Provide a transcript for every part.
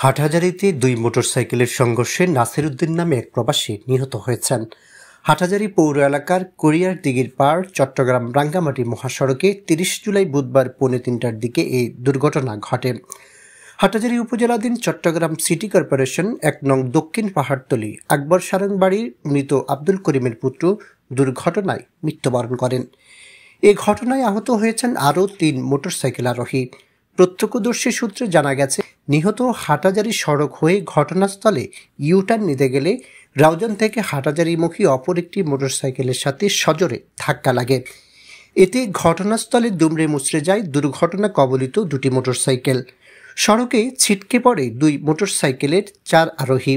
হাটহাজারীতে দুই মোটরসাইকেলের সংঘর্ষে নাসির উদ্দিন নামে এক প্রবাসী নিহত হয়েছেন। হাটহাজারী পৌর এলাকার কোরিয়ার দিঘির পাড় চট্টগ্রাম রাঙ্গামাটি মহাসড়কে ৩০ জুলাই বুধবার পৌনে ৩টার দিকে এই দুর্ঘটনা ঘটে। হাটহাজারী উপজেলাধীন চট্টগ্রাম সিটি কর্পোরেশন ১ নং দক্ষিণ পাহাড়তলী আকবর সারংবাড়ির মৃত আব্দুল করিমের পুত্র দুর্ঘটনায় মৃত্যুবরণ করেন। এ ঘটনায় আহত হয়েছেন আরও ৩ মোটরসাইকেল আরোহী। প্রত্যক্ষদর্শী সূত্রে জানা গেছে, নিহত হাটহাজারী সড়ক হয়ে ঘটনাস্থলে ইউটার্ন নিতে গেলে রাউজান থেকে হাটহাজারীমুখী অপর একটি মোটরসাইকেলের সাথে সজোরে ধাক্কা লাগে। এতে ঘটনাস্থলে দুমড়ে মুচড়ে যায় দুর্ঘটনা কবলিত দুটি মোটরসাইকেল। সড়কে ছিটকে পড়ে ২ মোটরসাইকেলের ৪ আরোহী।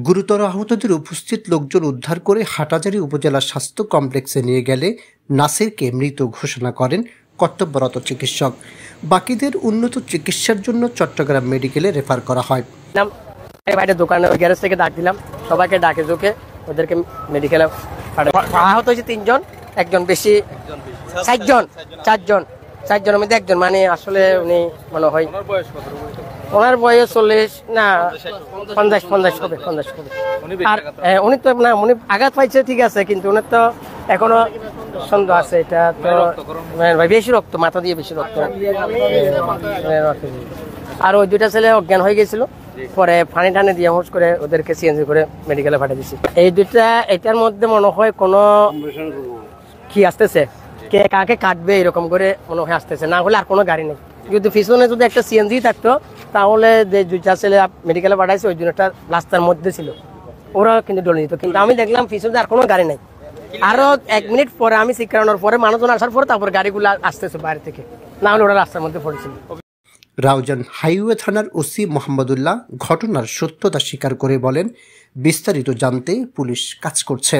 গুরুতর আহতদের উপস্থিত লোকজন উদ্ধার করে হাটহাজারী উপজেলা স্বাস্থ্য কমপ্লেক্সে নিয়ে গেলে নাসিরকে মৃত ঘোষণা করেন কর্তব্যরত চিকিৎসক। বাকিদের উন্নত চিকিৎসার জন্য চট্টগ্রাম মেডিকেলে রেফার করা হয়। বাইরে দোকানে ওই গ্যারেজ থেকে ডাক দিলাম, সবাইকে ডাকে জোকে ওদেরকে মেডিকেলে আহত হয়েছে ৩ জন, একজন বেশি 4জনের মধ্যে একজন, মানে আসলে উনি মনে হয় ওনার বয়স 40 না 50 হবে। আর উনি তো না, উনি আঘাত পাইছে ঠিক আছে, কিন্তু উনি তো এখনো সন্দেহ আছে। এটা তো বেশি রক্ত, মাথা দিয়ে বেশি রক্ত। আর ওই 2টা ছেলে অজ্ঞান হয়ে গেছিল, পরে পানি টানে দিয়ে হোস করে ওদেরকে সিএনজি করে মেডিকেলে পাঠিয়ে দিচ্ছি। এই 2টা এটার মধ্যে মনে হয় কোনো কি আসতেছে, কে কাকে কাটবে এরকম করে মনে হয় আসতেছে, না হলে আর কোনো গাড়ি নেই। যদি পিছনে যদি একটা সিএনজি থাকতো তাহলে যে 2টা ছেলে মেডিকেলে পাঠাইছে ওই 2টা রাস্তার মধ্যে ছিল, ওরা কিন্তু ডলে দিত। কিন্তু আমি দেখলাম পিছনে আর কোনো গাড়ি নেই। আরো 1 মিনিট পরে আমি শিক্ষানোর পরে মানুষজন আসার পরে তারপর গাড়িগুলো আসতেছে বাইরে থেকে, না হলে ওরা রাস্তার মধ্যে পড়েছিল। রাউজান হাইওয়ে থানার ওসি মোহাম্মদুল্লাহ ঘটনার সত্যতা স্বীকার করে বলেন, বিস্তারিত জানতে পুলিশ কাজ করছে।